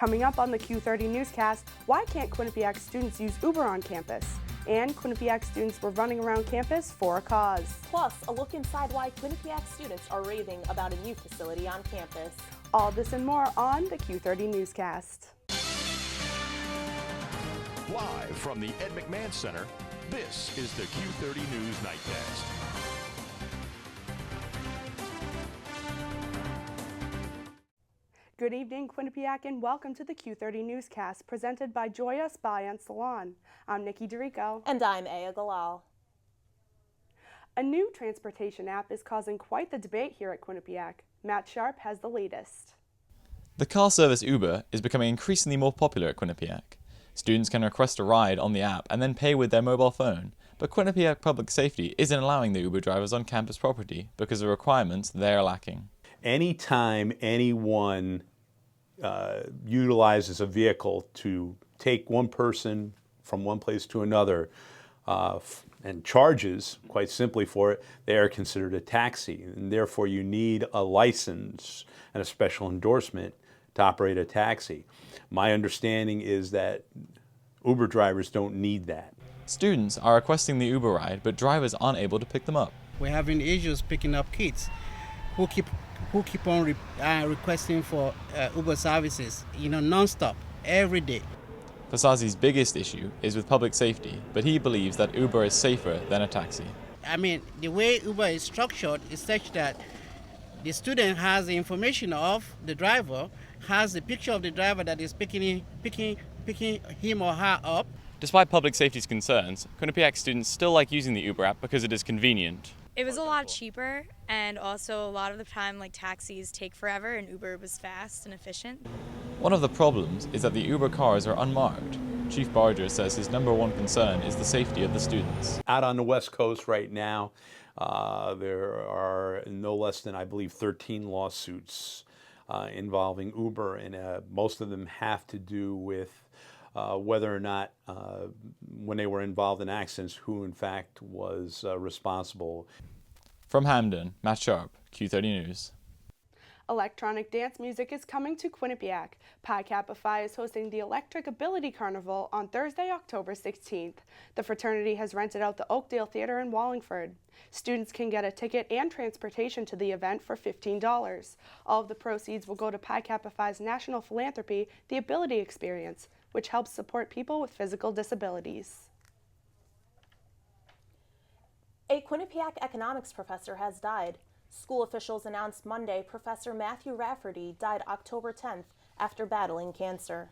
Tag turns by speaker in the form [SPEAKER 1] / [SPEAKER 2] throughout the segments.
[SPEAKER 1] Coming up on the Q30 Newscast, why can't Quinnipiac students use Uber on campus? And Quinnipiac students were running around campus for a cause.
[SPEAKER 2] Plus, a look inside why Quinnipiac students are raving about a new facility on campus.
[SPEAKER 1] All this and more on the Q30 Newscast.
[SPEAKER 3] Live from the Ed McMahon Center, this is the Q30 News Nightcast.
[SPEAKER 1] Good evening, Quinnipiac, and welcome to the Q30 Newscast presented by Joya Spa and Salon. I'm Nikki Dirico.
[SPEAKER 2] And I'm Ayah Galal.
[SPEAKER 1] A new transportation app is causing quite the debate here at Quinnipiac. Matt Sharp has the latest.
[SPEAKER 4] The car service Uber is becoming increasingly more popular at Quinnipiac. Students can request a ride on the app and then pay with their mobile phone, but Quinnipiac Public Safety isn't allowing the Uber drivers on campus property because of requirements they are lacking. Anytime
[SPEAKER 5] anyone utilizes a vehicle to take one person from one place to another and charges, quite simply for it, they are considered a taxi. And therefore you need a license and a special endorsement to operate a taxi. My understanding is that Uber drivers don't need that.
[SPEAKER 4] Students are requesting the Uber ride, but drivers aren't able to pick them up.
[SPEAKER 6] We're having issues picking up kids who keep on requesting for Uber services, non-stop, every day.
[SPEAKER 4] Fasazi's biggest issue is with public safety, but he believes that Uber is safer than a taxi.
[SPEAKER 6] I mean, the way Uber is structured is such that the student has the information of the driver, has the picture of the driver that is picking him or her up.
[SPEAKER 4] Despite public safety's concerns, Quinnipiac students still like using the Uber app because it is convenient.
[SPEAKER 7] It was a lot cheaper, and also a lot of the time taxis take forever and Uber was fast and efficient.
[SPEAKER 4] One of the problems is that the Uber cars are unmarked. Chief Barger says his number one concern is the safety of the students.
[SPEAKER 5] Out on the West Coast right now, there are no less than, I believe, 13 lawsuits involving Uber, and most of them have to do with whether or not, when they were involved in accidents, who in fact was responsible.
[SPEAKER 4] From Hamden, Matt Sharp, Q30 News.
[SPEAKER 1] Electronic dance music is coming to Quinnipiac. Pi Kappa Phi is hosting the Electric Ability Carnival on Thursday, October 16th. The fraternity has rented out the Oakdale Theater in Wallingford. Students can get a ticket and transportation to the event for $15. All of the proceeds will go to Pi Kappa Phi's national philanthropy, the Ability Experience, which helps support people with physical disabilities.
[SPEAKER 2] A Quinnipiac economics professor has died. School officials announced Monday Professor Matthew Rafferty died October 10th after battling cancer.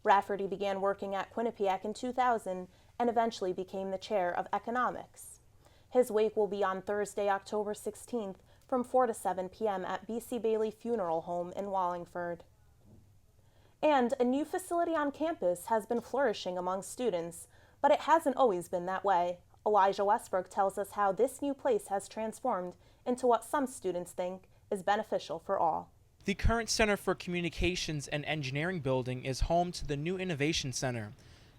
[SPEAKER 2] Rafferty began working at Quinnipiac in 2000 and eventually became the chair of economics. His wake will be on Thursday, October 16th from 4 to 7 p.m. at B.C. Bailey Funeral Home in Wallingford. And a new facility on campus has been flourishing among students, but it hasn't always been that way. Elijah Westbrook tells us how this new place has transformed into what some students think is beneficial for all.
[SPEAKER 8] The current Center for Communications and Engineering building is home to the new Innovation Center.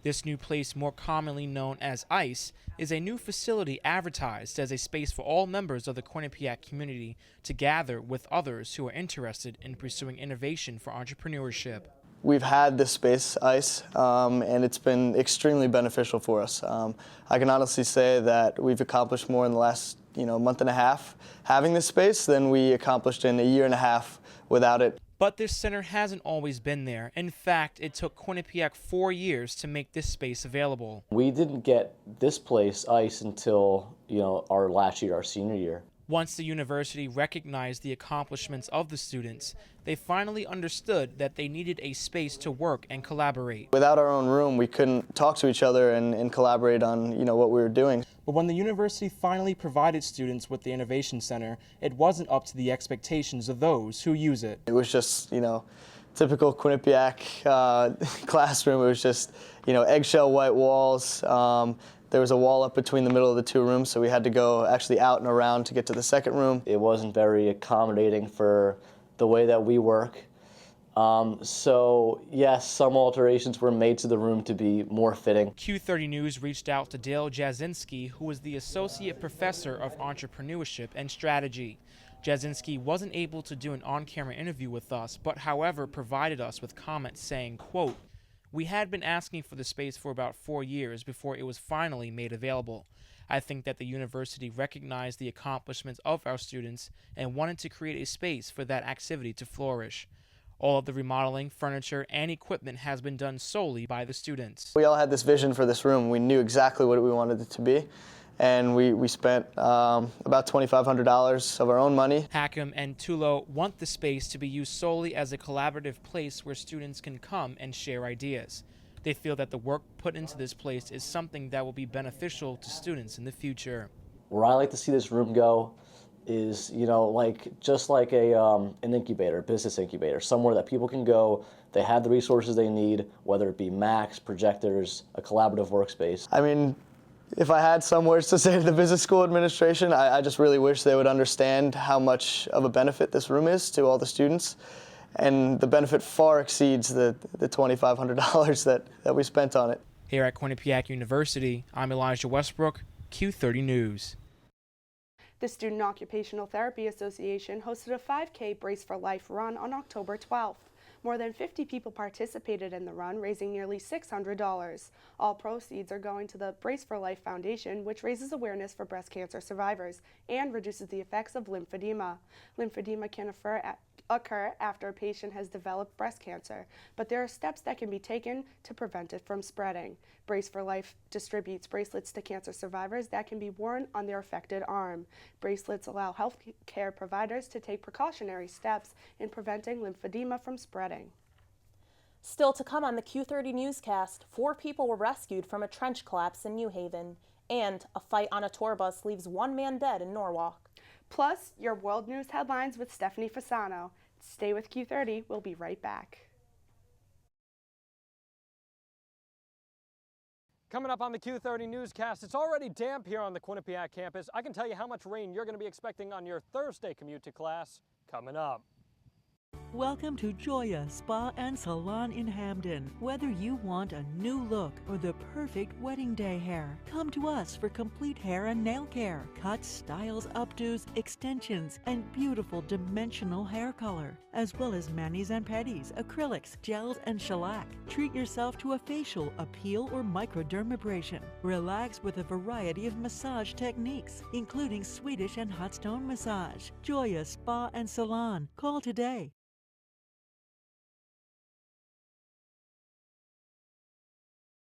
[SPEAKER 8] This new place, more commonly known as ICE, is a new facility advertised as a space for all members of the Quinnipiac community to gather with others who are interested in pursuing innovation for entrepreneurship.
[SPEAKER 9] We've had this space, ICE, and it's been extremely beneficial for us. I can honestly say that we've accomplished more in the last month and a half having this space than we accomplished in a year and a half without it.
[SPEAKER 8] But this center hasn't always been there. In fact, it took Quinnipiac 4 years to make this space available.
[SPEAKER 10] We didn't get this place, ICE, until our last year, our senior year.
[SPEAKER 8] Once the university recognized the accomplishments of the students, they finally understood that they needed a space to work and collaborate.
[SPEAKER 9] Without our own room, we couldn't talk to each other and collaborate on what we were doing.
[SPEAKER 8] But when the university finally provided students with the Innovation Center, it wasn't up to the expectations of those who use it.
[SPEAKER 9] It was just, typical Quinnipiac classroom. It was just, eggshell white walls. There was a wall up between the middle of the two rooms, so we had to go actually out and around to get to the second room.
[SPEAKER 10] It wasn't very accommodating for the way that we work. So yes, some alterations were made to the room to be more fitting.
[SPEAKER 8] Q30 News reached out to Dale Jasinski, who is the Associate Professor of Entrepreneurship and Strategy. Jasinski wasn't able to do an on-camera interview with us, but however provided us with comments saying, quote, "We had been asking for the space for about 4 years before it was finally made available. I think that the university recognized the accomplishments of our students and wanted to create a space for that activity to flourish. All of the remodeling, furniture, and equipment has been done solely by the students."
[SPEAKER 9] We all had this vision for this room. We knew exactly what we wanted it to be, and we spent about $2,500 of our own money.
[SPEAKER 8] Hackham and Tulo want the space to be used solely as a collaborative place where students can come and share ideas. They feel that the work put into this place is something that will be beneficial to students in the future.
[SPEAKER 10] Where I like to see this room go is, just like an incubator, business incubator, somewhere that people can go, they have the resources they need, whether it be Macs, projectors, a collaborative workspace.
[SPEAKER 9] I mean, if I had some words to say to the business school administration, I just really wish they would understand how much of a benefit this room is to all the students. And the benefit far exceeds the $2,500 that we spent on it.
[SPEAKER 8] Here at Quinnipiac University, I'm Elijah Westbrook, Q30 News.
[SPEAKER 1] The Student Occupational Therapy Association hosted a 5K Brace for Life run on October 12th. More than 50 people participated in the run, raising nearly $600. All proceeds are going to the Brace for Life Foundation, which raises awareness for breast cancer survivors and reduces the effects of lymphedema. Lymphedema can occur after a patient has developed breast cancer, but there are steps that can be taken to prevent it from spreading. Brace for Life distributes bracelets to cancer survivors that can be worn on their affected arm. Bracelets allow health care providers to take precautionary steps in preventing lymphedema from spreading.
[SPEAKER 2] Still to come on the Q30 Newscast, 4 people were rescued from a trench collapse in New Haven, and a fight on a tour bus leaves 1 man dead in Norwalk.
[SPEAKER 1] Plus, your world news headlines with Stephanie Fasano. Stay with Q30. We'll be right back.
[SPEAKER 11] Coming up on the Q30 Newscast, it's already damp here on the Quinnipiac campus. I can tell you how much rain you're going to be expecting on your Thursday commute to class coming up.
[SPEAKER 12] Welcome to Joya Spa and Salon in Hamden. Whether you want a new look or the perfect wedding day hair, come to us for complete hair and nail care, cuts, styles, updos, extensions, and beautiful dimensional hair color, as well as manis and pedis, acrylics, gels, and shellac. Treat yourself to a facial, a peel, or microdermabrasion. Relax with a variety of massage techniques, including Swedish and hot stone massage. Joya Spa and Salon. Call today.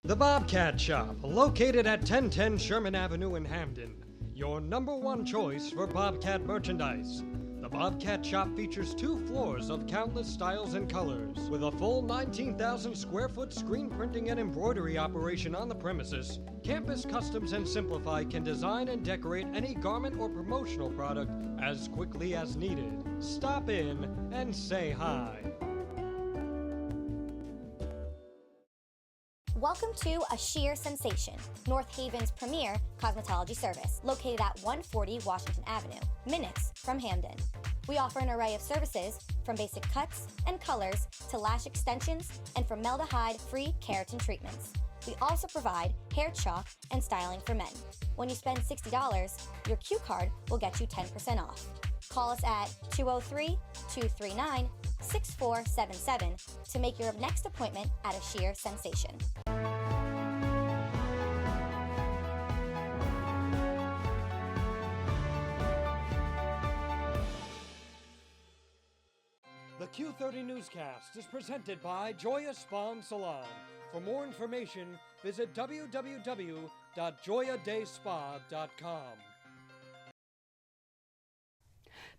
[SPEAKER 11] The Bobcat Shop, located at 1010 Sherman Avenue in Hamden. Your #1 choice for Bobcat merchandise. The Bobcat Shop features 2 floors of countless styles and colors. With a full 19,000 square foot screen printing and embroidery operation on the premises, Campus Customs and Simplify can design and decorate any garment or promotional product as quickly as needed. Stop in and say hi.
[SPEAKER 13] Welcome to A Sheer Sensation, North Haven's premier cosmetology service, located at 140 Washington Avenue, minutes from Hamden. We offer an array of services from basic cuts and colors to lash extensions and formaldehyde-free keratin treatments. We also provide hair chalk and styling for men. When you spend $60, your Q card will get you 10% off. Call us at 203-239-6477 to make your next appointment at A Sheer Sensation.
[SPEAKER 11] The Q30 Newscast is presented by Joya Spa and Salon. For more information, visit www.joyadayspa.com.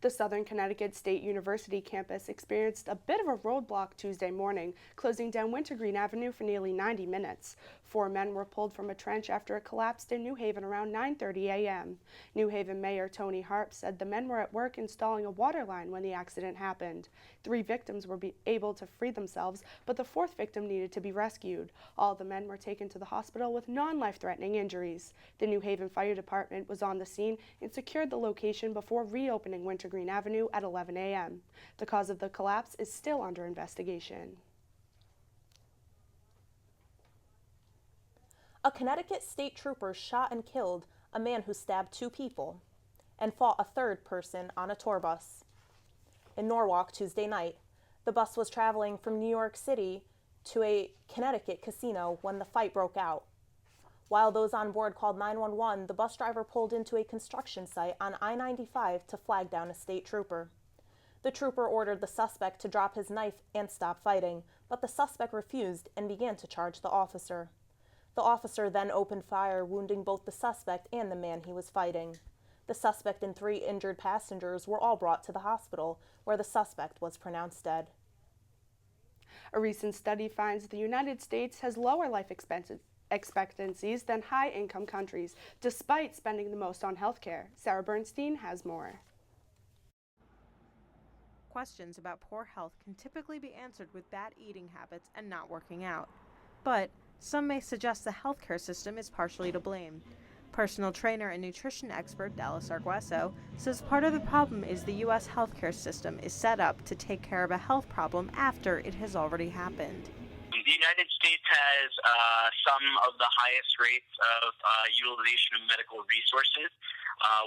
[SPEAKER 1] The Southern Connecticut State University campus experienced a bit of a roadblock Tuesday morning, closing down Wintergreen Avenue for nearly 90 minutes. 4 men were pulled from a trench after it collapsed in New Haven around 9:30 a.m. New Haven Mayor Tony Harp said the men were at work installing a water line when the accident happened. 3 victims were able to free themselves, but the 4th victim needed to be rescued. All the men were taken to the hospital with non-life-threatening injuries. The New Haven Fire Department was on the scene and secured the location before reopening Wintergreen Avenue at 11 a.m. The cause of the collapse is still under investigation.
[SPEAKER 2] A Connecticut state trooper shot and killed a man who stabbed 2 people. and fought a third person on a tour bus. In Norwalk Tuesday night, the bus was traveling from New York City to a Connecticut casino when the fight broke out. While those on board called 911, the bus driver pulled into a construction site on I-95 to flag down a state trooper. The trooper ordered the suspect to drop his knife and stop fighting, but the suspect refused and began to charge the officer. The officer then opened fire, wounding both the suspect and the man he was fighting. The suspect and 3 injured passengers were all brought to the hospital, where the suspect was pronounced dead.
[SPEAKER 1] A recent study finds the United States has lower life expectancies than high-income countries, despite spending the most on healthcare. Sarah Bernstein has more.
[SPEAKER 14] Questions about poor health can typically be answered with bad eating habits and not working out. But some may suggest the healthcare system is partially to blame. Personal trainer and nutrition expert Dallas Argueso says part of the problem is the U.S. healthcare system is set up to take care of a health problem after it has already happened.
[SPEAKER 15] The United States has some of the highest rates of utilization of medical resources,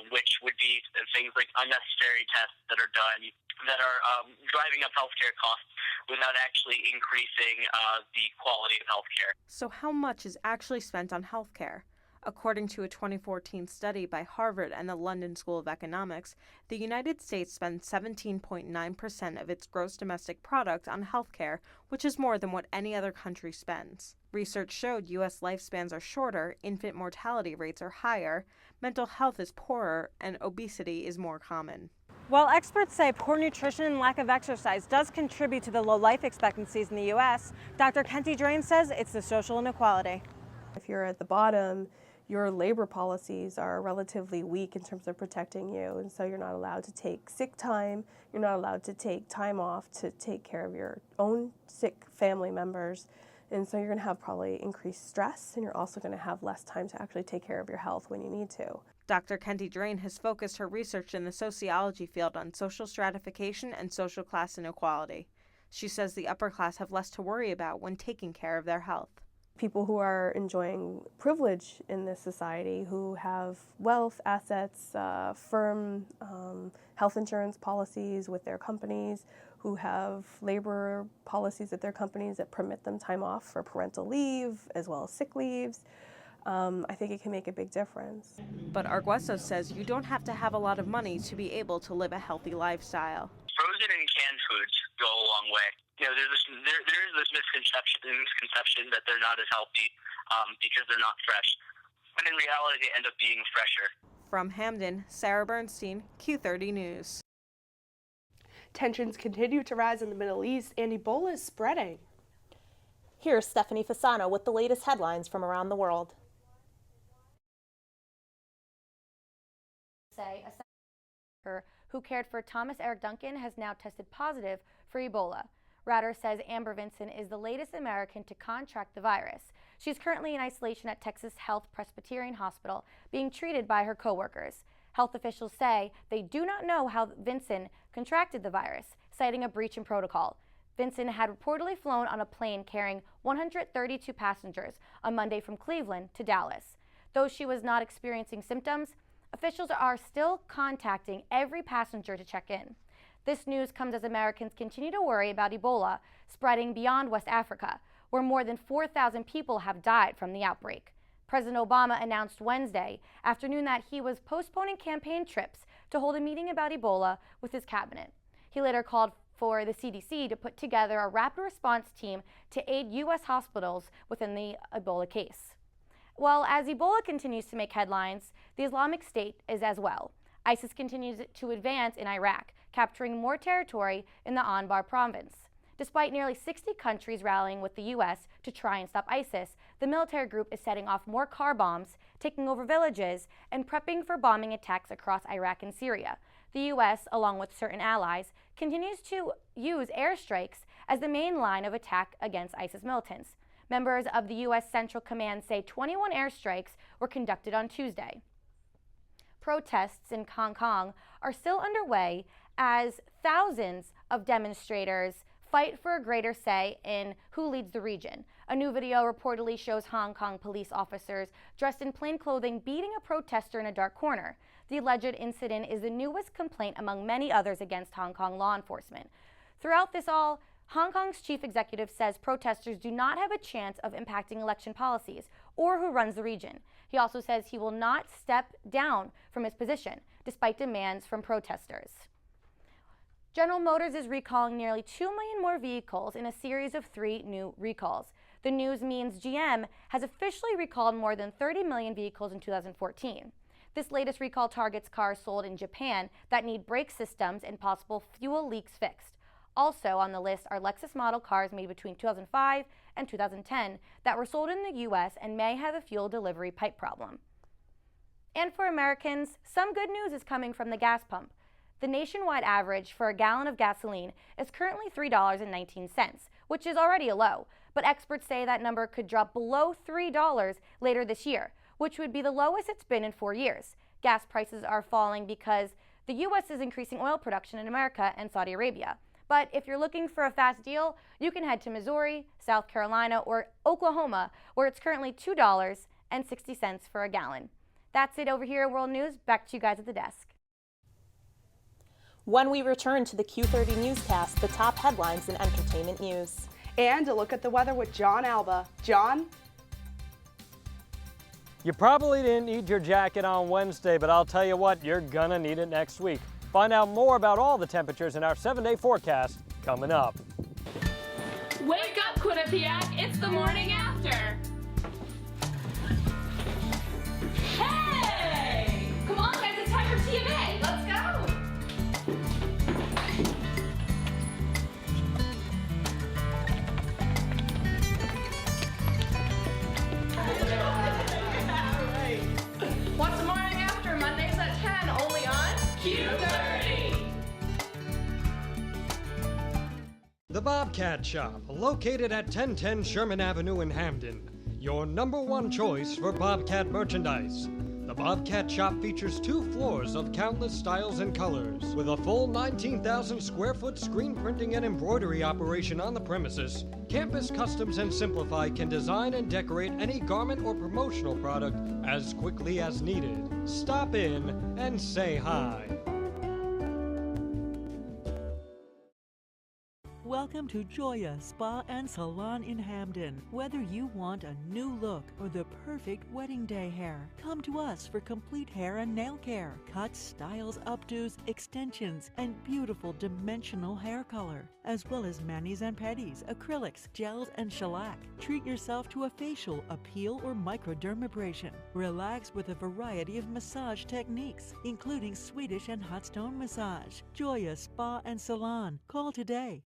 [SPEAKER 15] which would be things like unnecessary tests that are done that are driving up healthcare costs without actually increasing the quality of healthcare.
[SPEAKER 14] So how much is actually spent on healthcare? According to a 2014 study by Harvard and the London School of Economics, the United States spends 17.9% of its gross domestic product on healthcare, which is more than what any other country spends. Research showed U.S. lifespans are shorter, infant mortality rates are higher, mental health is poorer, and obesity is more common.
[SPEAKER 16] While experts say poor nutrition and lack of exercise does contribute to the low life expectancies in the U.S., Dr. Kenty Drain says it's the social inequality.
[SPEAKER 17] If you're at the bottom, your labor policies are relatively weak in terms of protecting you, and so you're not allowed to take sick time, you're not allowed to take time off to take care of your own sick family members, and so you're going to have probably increased stress, and you're also going to have less time to actually take care of your health when you need to.
[SPEAKER 14] Dr. Kenty Drain has focused her research in the sociology field on social stratification and social class inequality. She says the upper class have less to worry about when taking care of their health.
[SPEAKER 17] People who are enjoying privilege in this society, who have wealth, assets, firm health insurance policies with their companies, who have labor policies at their companies that permit them time off for parental leave as well as sick leaves, I think it can make a big difference.
[SPEAKER 14] But Argueso says you don't have to have a lot of money to be able to live a healthy lifestyle.
[SPEAKER 15] Frozen and canned foods go a long way. You know, there is this misconception that they're not as healthy because they're not fresh. But in reality, they end up being fresher.
[SPEAKER 14] From Hamden, Sarah Bernstein, Q30 News.
[SPEAKER 1] Tensions continue to rise in the Middle East, and Ebola is spreading.
[SPEAKER 2] Here's Stephanie Fasano with the latest headlines from around the world.
[SPEAKER 18] Who cared for Thomas Eric Duncan has now tested positive for Ebola. Ratter says Amber Vinson is the latest American to contract the virus. She's currently in isolation at Texas Health Presbyterian Hospital, being treated by her coworkers. Health officials say they do not know how Vinson contracted the virus, citing a breach in protocol. Vinson had reportedly flown on a plane carrying 132 passengers on Monday from Cleveland to Dallas. Though she was not experiencing symptoms, officials are still contacting every passenger to check in. This news comes as Americans continue to worry about Ebola spreading beyond West Africa, where more than 4,000 people have died from the outbreak. President Obama announced Wednesday afternoon that he was postponing campaign trips to hold a meeting about Ebola with his cabinet. He later called for the CDC to put together a rapid response team to aid U.S. hospitals within the Ebola case. Well, as Ebola continues to make headlines, the Islamic State is as well. ISIS continues to advance in Iraq, capturing more territory in the Anbar province. Despite nearly 60 countries rallying with the U.S. to try and stop ISIS, the military group is setting off more car bombs, taking over villages, and prepping for bombing attacks across Iraq and Syria. The U.S., along with certain allies, continues to use airstrikes as the main line of attack against ISIS militants. Members of the U.S. Central Command say 21 airstrikes were conducted on Tuesday. Protests in Hong Kong are still underway as thousands of demonstrators fight for a greater say in who leads the region. A new video reportedly shows Hong Kong police officers dressed in plain clothing beating a protester in a dark corner. The alleged incident is the newest complaint among many others against Hong Kong law enforcement. Throughout this all, Hong Kong's chief executive says protesters do not have a chance of impacting election policies or who runs the region. He also says he will not step down from his position, despite demands from protesters. General Motors is recalling nearly 2 million more vehicles in a series of 3 new recalls. The news means GM has officially recalled more than 30 million vehicles in 2014. This latest recall targets cars sold in Japan that need brake systems and possible fuel leaks fixed. Also on the list are Lexus model cars made between 2005 and 2010 that were sold in the U.S. and may have a fuel delivery pipe problem. And for Americans, some good news is coming from the gas pump. The nationwide average for a gallon of gasoline is currently $3.19, which is already a low, but experts say that number could drop below $3 later this year, which would be the lowest it's been in 4 years. Gas prices are falling because the U.S. is increasing oil production in America and Saudi Arabia. But if you're looking for a fast deal, you can head to Missouri, South Carolina, or Oklahoma, where it's currently $2.60 for a gallon. That's it over here at World News. Back to you guys at the desk.
[SPEAKER 2] When we return to the Q30 Newscast, the top headlines in entertainment news.
[SPEAKER 1] And a look at the weather with Jon Alba. Jon?
[SPEAKER 11] You probably didn't need your jacket on Wednesday, but I'll tell you what, you're gonna need it next week. Find out more about all the temperatures in our 7-day forecast coming up.
[SPEAKER 19] Wake up, Quinnipiac! It's the morning after! Hey! Come on, guys, it's time for TMA! Let's go! What's the morning after? Mondays at 10, only on Q30.
[SPEAKER 11] The Bobcat Shop, located at 1010 Sherman Avenue in Hamden. Your #1 choice for Bobcat merchandise. The Bobcat Shop features 2 floors of countless styles and colors. With a full 19,000 square foot screen printing and embroidery operation on the premises, Campus Customs and Simplify can design and decorate any garment or promotional product as quickly as needed. Stop in and say hi.
[SPEAKER 12] Welcome to Joya Spa and Salon in Hamden. Whether you want a new look or the perfect wedding day hair, come to us for complete hair and nail care, cuts, styles, updos, extensions, and beautiful dimensional hair color, as well as manis and pedis, acrylics, gels, and shellac. Treat yourself to a facial, a peel, or microdermabrasion. Relax with a variety of massage techniques, including Swedish and hot stone massage. Joya Spa and Salon. Call today.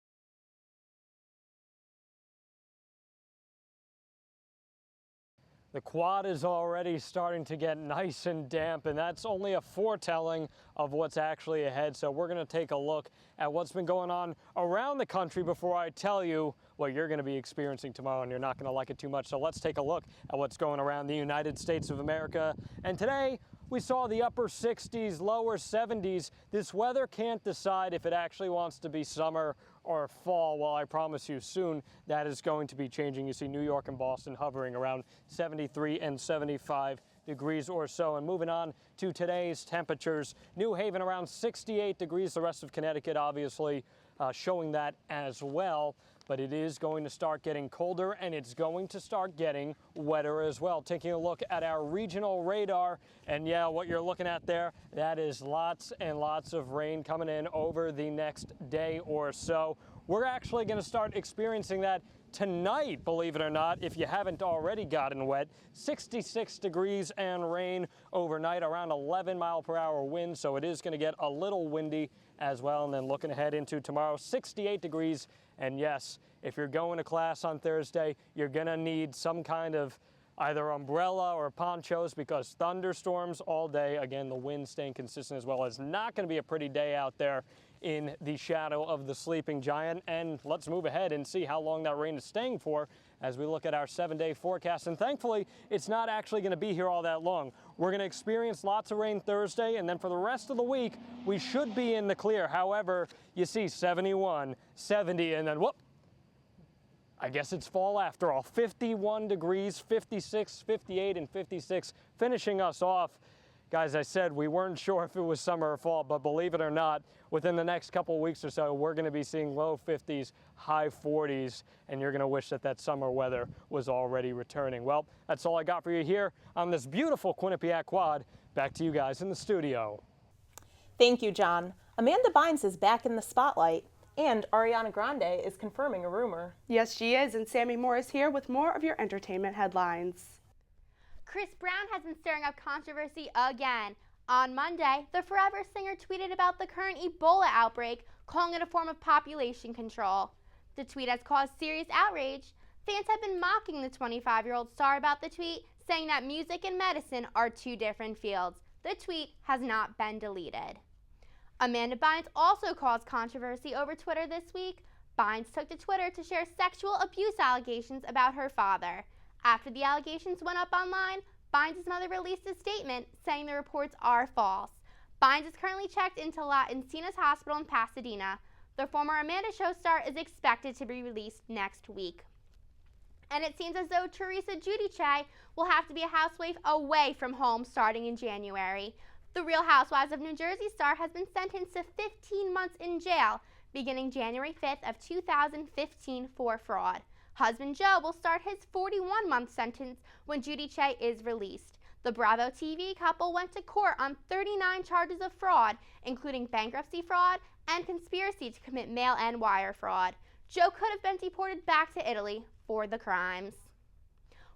[SPEAKER 11] The quad is already starting to get nice and damp, and that's only a foretelling of what's actually ahead. So we're going to take a look at what's been going on around the country before I tell you what you're going to be experiencing tomorrow, and you're not going to like it too much. So let's take a look at what's going around the United States of America. And today, we saw the upper 60s, lower 70s. This weather can't decide if it actually wants to be summer or fall. Well, I promise you soon that is going to be changing. You see New York and Boston hovering around 73 and 75 degrees or so. And moving on to today's temperatures, New Haven around 68 degrees. The rest of Connecticut obviously showing that as well. But it is going to start getting colder, and it's going to start getting wetter as well. Taking a look at our regional radar, and yeah, what you're looking at there, that is lots and lots of rain coming in over the next day or so. We're actually going to start experiencing that tonight, believe it or not, if you haven't already gotten wet. 66 degrees and rain overnight, around 11-mile-per-hour wind, so it is going to get a little windy as well. And then looking ahead into tomorrow, 68 degrees. And yes, if you're going to class on Thursday, you're going to need some kind of either umbrella or ponchos because thunderstorms all day. Again, the wind staying consistent as well. It's not going to be a pretty day out there
[SPEAKER 20] in the shadow of the sleeping giant. And let's move ahead and see how long that rain is staying for as we look at our 7-day forecast. And thankfully, it's not actually going to be here all that long. We're going to experience lots of rain Thursday, and then for the rest of the week, we should be in the clear. However, you see 71, 70, and then whoop, I guess it's fall after all. 51 degrees, 56, 58, and 56, finishing us off. Guys, I said we weren't sure if it was summer or fall, but believe it or not, within the next couple of weeks or so, we're going to be seeing low 50s, high 40s, and you're going to wish that that summer weather was already returning. Well, that's all I got for you here on this beautiful Quinnipiac quad. Back to you guys in the studio.
[SPEAKER 2] Thank you, John. Amanda Bynes is back in the spotlight, and Ariana Grande is confirming a rumor.
[SPEAKER 1] Yes, she is, and Sami Moore is here with more of your entertainment headlines.
[SPEAKER 21] Chris Brown has been stirring up controversy again. On Monday, the Forever singer tweeted about the current Ebola outbreak, calling it a form of population control. The tweet has caused serious outrage. Fans have been mocking the 25-year-old star about the tweet, saying that music and medicine are two different fields. The tweet has not been deleted. Amanda Bynes also caused controversy over Twitter this week. Bynes took to Twitter to share sexual abuse allegations about her father. After the allegations went up online, Bynes' mother released a statement saying the reports are false. Bynes is currently checked into La Encinas Hospital in Pasadena. The former Amanda Show star is expected to be released next week. And it seems as though Teresa Giudice will have to be a housewife away from home starting in January. The Real Housewives of New Jersey star has been sentenced to 15 months in jail beginning January 5th of 2015 for fraud. Husband Joe will start his 41-month sentence when Giudice is released. The Bravo TV couple went to court on 39 charges of fraud, including bankruptcy fraud and conspiracy to commit mail and wire fraud. Joe could have been deported back to Italy for the crimes.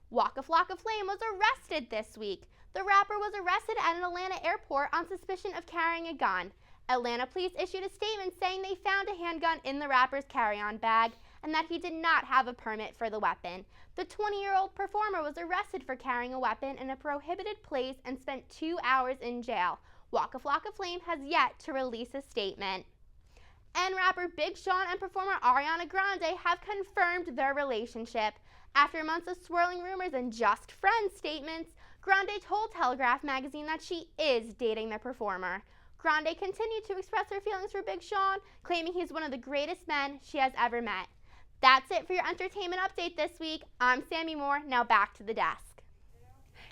[SPEAKER 21] Waka Flocka Flame was arrested this week. The rapper was arrested at an Atlanta airport on suspicion of carrying a gun. Atlanta police issued a statement saying they found a handgun in the rapper's carry-on bag and that he did not have a permit for the weapon. The 20-year-old performer was arrested for carrying a weapon in a prohibited place and spent 2 hours in jail. Waka Flocka Flame has yet to release a statement. And rapper Big Sean and performer Ariana Grande have confirmed their relationship. After months of swirling rumors and just friends statements, Grande told Telegraph magazine that she is dating the performer. Grande continued to express her feelings for Big Sean, claiming he's one of the greatest men she has ever met. That's it for your entertainment update this week. I'm Sami Moore. Now back to the desk.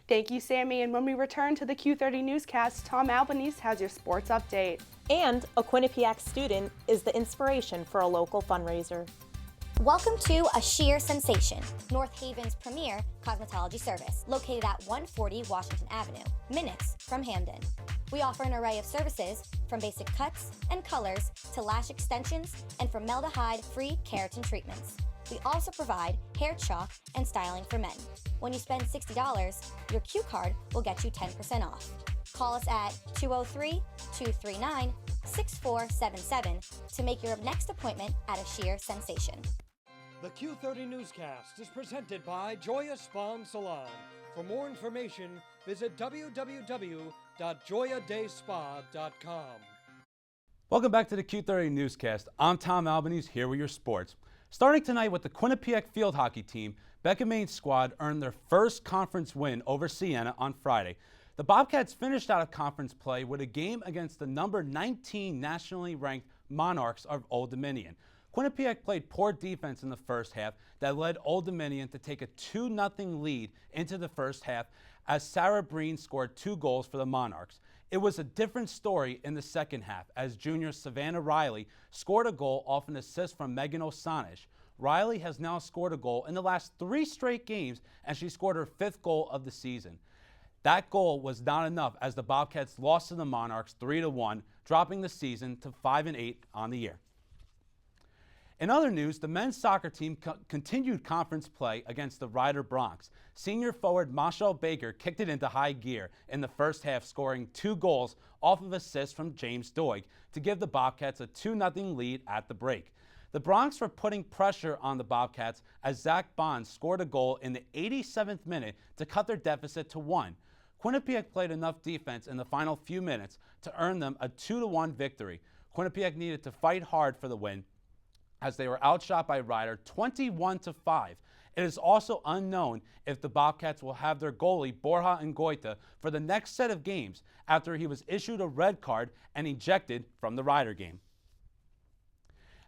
[SPEAKER 1] Thank you, Sami. And when we return to the Q30 Newscast, Tom Albanese has your sports update.
[SPEAKER 2] And a Quinnipiac student is the inspiration for a local fundraiser.
[SPEAKER 13] Welcome to A Sheer Sensation, North Haven's premier cosmetology service, located at 140 Washington Avenue, minutes from Hamden. We offer an array of services, from basic cuts and colors to lash extensions and formaldehyde-free keratin treatments. We also provide hair chalk and styling for men. When you spend $60, your Q card will get you 10% off. Call us at 203-239-6477 to make your next appointment at A Sheer Sensation.
[SPEAKER 11] The Q30 Newscast is presented by Joya Spa and Salon. For more information, visit www.joyadayspa.com.
[SPEAKER 22] Welcome back to the Q30 Newscast. I'm Tom Albanese, here with your sports. Starting tonight with the Quinnipiac field hockey team, Becca Maine's squad earned their first conference win over Siena on Friday. The Bobcats finished out of conference play with a game against the number 19 nationally ranked Monarchs of Old Dominion. Quinnipiac played poor defense in the first half that led Old Dominion to take a 2-0 lead into the first half as Sarah Breen scored 2 goals for the Monarchs. It was a different story in the second half as junior Savannah Riley scored a goal off an assist from Megan Osanish. Riley has now scored a goal in the last 3 straight games, and she scored her 5th goal of the season. That goal was not enough as the Bobcats lost to the Monarchs 3-1, dropping the season to 5-8 on the year. In other news, the men's soccer team continued conference play against the Ryder Bronx. Senior forward Marshall Baker kicked it into high gear in the first half, scoring 2 goals off of assists from James Doig to give the Bobcats a 2-0 lead at the break. The Bronx were putting pressure on the Bobcats as Zach Bond scored a goal in the 87th minute to cut their deficit to 1. Quinnipiac played enough defense in the final few minutes to earn them a 2-1 victory. Quinnipiac needed to fight hard for the win as they were outshot by Rider 21-5. It is also unknown if the Bobcats will have their goalie, Borja Ngoita, for the next set of games after he was issued a red card and ejected from the Rider game.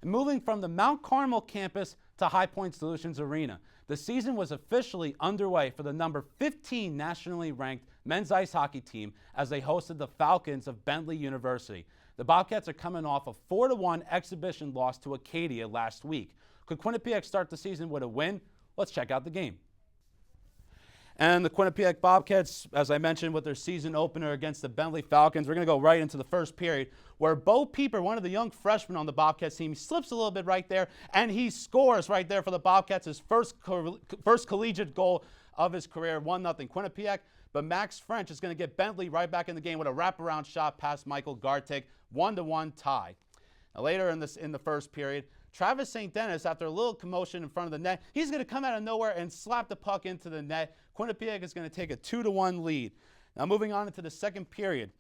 [SPEAKER 22] And moving from the Mount Carmel campus to High Point Solutions Arena, the season was officially underway for the number 15 nationally ranked men's ice hockey team as they hosted the Falcons of Bentley University. The Bobcats are coming off a 4-1 exhibition loss to Acadia last week. Could Quinnipiac start the season with a win? Let's check out the game. And the Quinnipiac Bobcats, as I mentioned, with their season opener against the Bentley Falcons, we're going to go right into the first period where Bo Pieper, one of the young freshmen on the Bobcats team, slips a little bit right there, and he scores right there for the Bobcats, his first collegiate goal of his career, 1-0 Quinnipiac. But Max French is going to get Bentley right back in the game with a wraparound shot past Michael Gartig, 1-1 tie. Now, later in the first period, Travis St. Dennis, after a little commotion in front of the net, he's going to come out of nowhere and slap the puck into the net. Quinnipiac is going to take a 2-1 lead. Now moving on into the second period,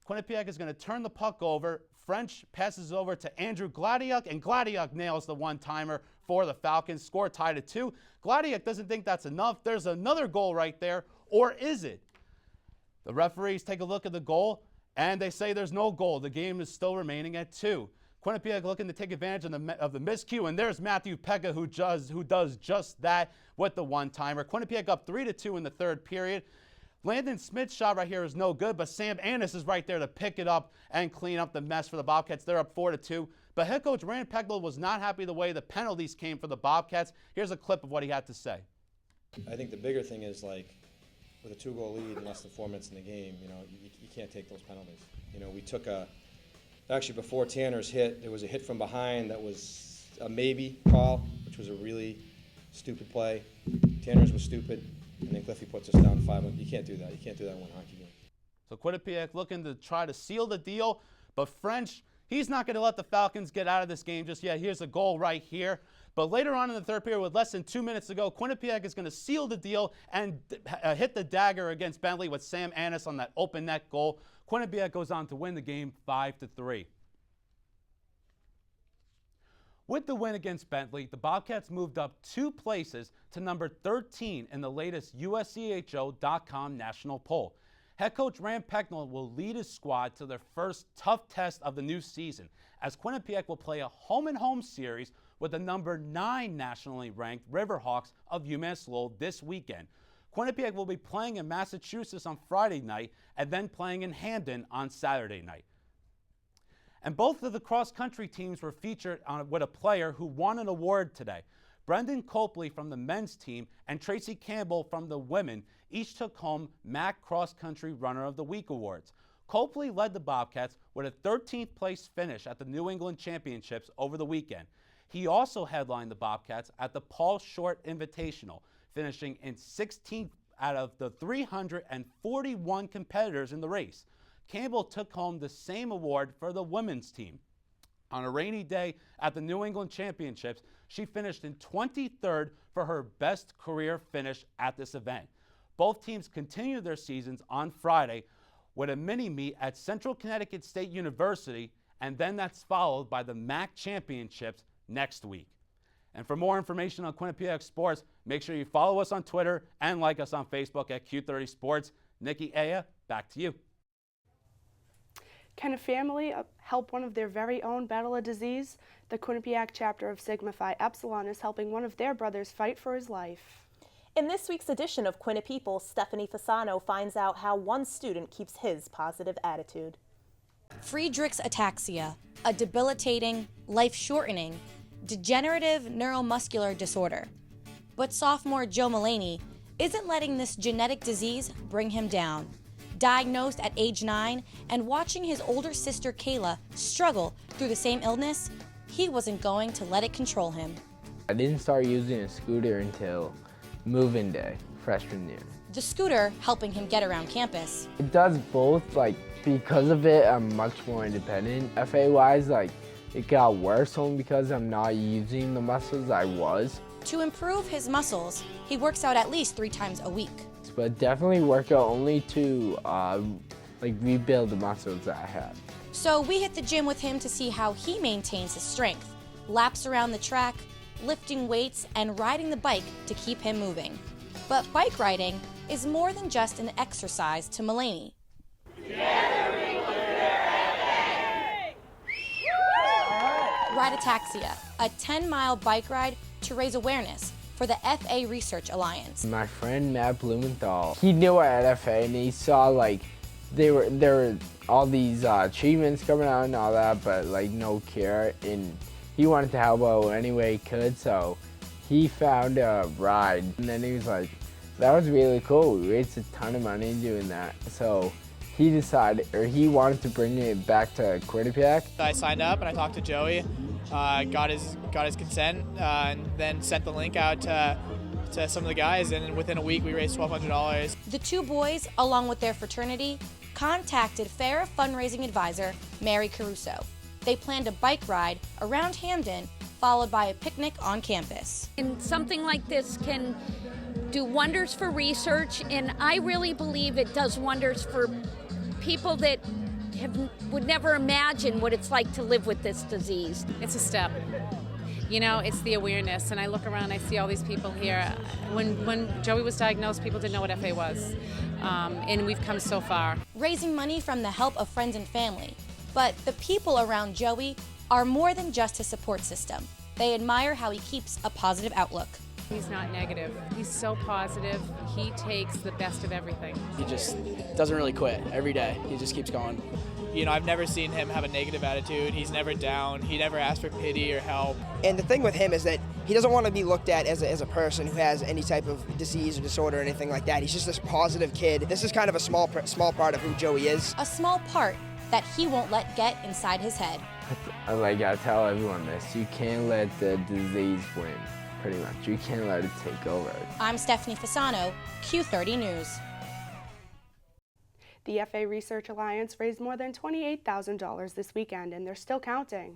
[SPEAKER 22] Quinnipiac is going to turn the puck over. French passes over to Andrew Gladiuk, and Gladiuk nails the one-timer for the Falcons. Score tied at 2. Gladiuk doesn't think that's enough. There's another goal right there, or is it? The referees take a look at the goal, and they say there's no goal. The game is still remaining at 2. Quinnipiac looking to take advantage of the miscue, and there's Matthew Pekka who does just that with the one-timer. Quinnipiac up 3-2 in the third period. Landon Smith's shot right here is no good, but Sam Annis is right there to pick it up and clean up the mess for the Bobcats. They're up 4-2. But head coach Rand Peckle was not happy the way the penalties came for the Bobcats. Here's a clip of what he had to say.
[SPEAKER 3] I think the bigger thing is, like, with a 2-goal lead in less than 4 minutes in the game, you can't take those penalties. We took actually before Tanner's hit, there was a hit from behind that was a maybe call, which was a really stupid play. Tanner's was stupid, and then Cliffy puts us down 5. You can't do that. You can't do that in one hockey game.
[SPEAKER 22] So Quinnipiac looking to try to seal the deal, but French, he's not going to let the Falcons get out of this game just yet. Here's a goal right here. But later on in the third period, with less than 2 minutes to go, Quinnipiac is going to seal the deal and hit the dagger against Bentley with Sam Annis on that open net goal. Quinnipiac goes on to win the game 5-3. With the win against Bentley, the Bobcats moved up 2 places to number 13 in the latest USCHO.com national poll. Head coach Rand Pecknold will lead his squad to their first tough test of the new season, as Quinnipiac will play a home-and-home series with the number 9 nationally ranked Riverhawks of UMass Lowell this weekend. Quinnipiac will be playing in Massachusetts on Friday night and then playing in Hamden on Saturday night. And both of the cross-country teams were featured with a player who won an award today. Brendan Copley from the men's team and Tracy Campbell from the women each took home MAC Cross Country Runner of the Week awards. Copley led the Bobcats with a 13th place finish at the New England Championships over the weekend. He also headlined the Bobcats at the Paul Short Invitational, finishing in 16th out of the 341 competitors in the race. Campbell took home the same award for the women's team. On a rainy day at the New England Championships, she finished in 23rd for her best career finish at this event. Both teams continued their seasons on Friday with a mini-meet at Central Connecticut State University, and then that's followed by the MAC Championships next week. And for more information on Quinnipiac sports, make sure you follow us on Twitter and like us on Facebook at Q30 Sports. Nikki, Ayah, back to you.
[SPEAKER 1] Can a family help one of their very own battle a disease? The Quinnipiac chapter of Sigma Phi Epsilon is helping one of their brothers fight for his life.
[SPEAKER 2] In this week's edition of QuinniPeople, Stephanie Fasano finds out how one student keeps his positive attitude.
[SPEAKER 6] Friedreich's ataxia, a debilitating, life-shortening, degenerative neuromuscular disorder. But sophomore Joe Mullaney isn't letting this genetic disease bring him down. Diagnosed at age 9 and watching his older sister Kayla struggle through the same illness, he wasn't going to let it control him.
[SPEAKER 23] I didn't start using a scooter until move-in day, freshman year.
[SPEAKER 6] The scooter helping him get around campus.
[SPEAKER 23] It does both, because of it, I'm much more independent. FA-wise, it got worse only because I'm not using the muscles I was.
[SPEAKER 6] To improve his muscles, he works out at least 3 times a week.
[SPEAKER 23] But definitely work out only to rebuild the muscles that I had.
[SPEAKER 6] So we hit the gym with him to see how he maintains his strength, laps around the track, lifting weights, and riding the bike to keep him moving. But bike riding is more than just an exercise to Mullaney. Ride-ataxia, a 10-mile bike ride to raise awareness for the FA Research Alliance.
[SPEAKER 23] My friend Matt Blumenthal, he knew at FA and he saw like there were all these achievements coming out and all that, but like no cure, and he wanted to help out any way he could, so he found a ride, and then he was like, that was really cool. We raised a ton of money doing that, so he decided, or he wanted to bring it back to Quinnipiac.
[SPEAKER 4] I signed up and I talked to Joey, got his consent, and then sent the link out to some of the guys, and within a week we raised $1,200.
[SPEAKER 6] The two boys, along with their fraternity, contacted FARA fundraising advisor Mary Caruso. They planned a bike ride around Hamden, followed by a picnic on campus.
[SPEAKER 5] And something like this can do wonders for research, and I really believe it does wonders for people that would never imagine what it's like to live with this disease.
[SPEAKER 7] It's a step. You know, it's the awareness, and I look around, I see all these people here. When Joey was diagnosed, people didn't know what FA was, and we've come so far.
[SPEAKER 6] Raising money from the help of friends and family. But the people around Joey are more than just a support system. They admire how he keeps a positive outlook.
[SPEAKER 7] He's not negative. He's so positive. He takes the best of everything.
[SPEAKER 24] He just doesn't really quit every day. He just keeps going.
[SPEAKER 4] You know, I've never seen him have a negative attitude. He's never down. He never asks for pity or help.
[SPEAKER 25] And the thing with him is that he doesn't want to be looked at as a person who has any type of disease or disorder or anything like that. He's just this positive kid. This is kind of a small part of who Joey is.
[SPEAKER 6] A small part that he won't let get inside his head.
[SPEAKER 23] Like I tell everyone this, you can't let the disease win, pretty much. You can't let it take over.
[SPEAKER 6] I'm Stephanie Fasano, Q30 News.
[SPEAKER 1] The FA Research Alliance raised more than $28,000 this weekend, and they're still counting.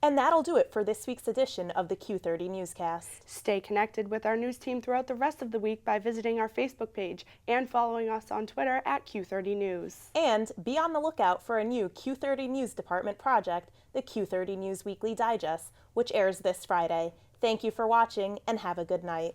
[SPEAKER 2] And that'll do it for this week's edition of the Q30 Newscast.
[SPEAKER 1] Stay connected with our news team throughout the rest of the week by visiting our Facebook page and following us on Twitter at Q30 News.
[SPEAKER 2] And be on the lookout for a new Q30 News Department project, the Q30 News Weekly Digest, which airs this Friday. Thank you for watching and have a good night.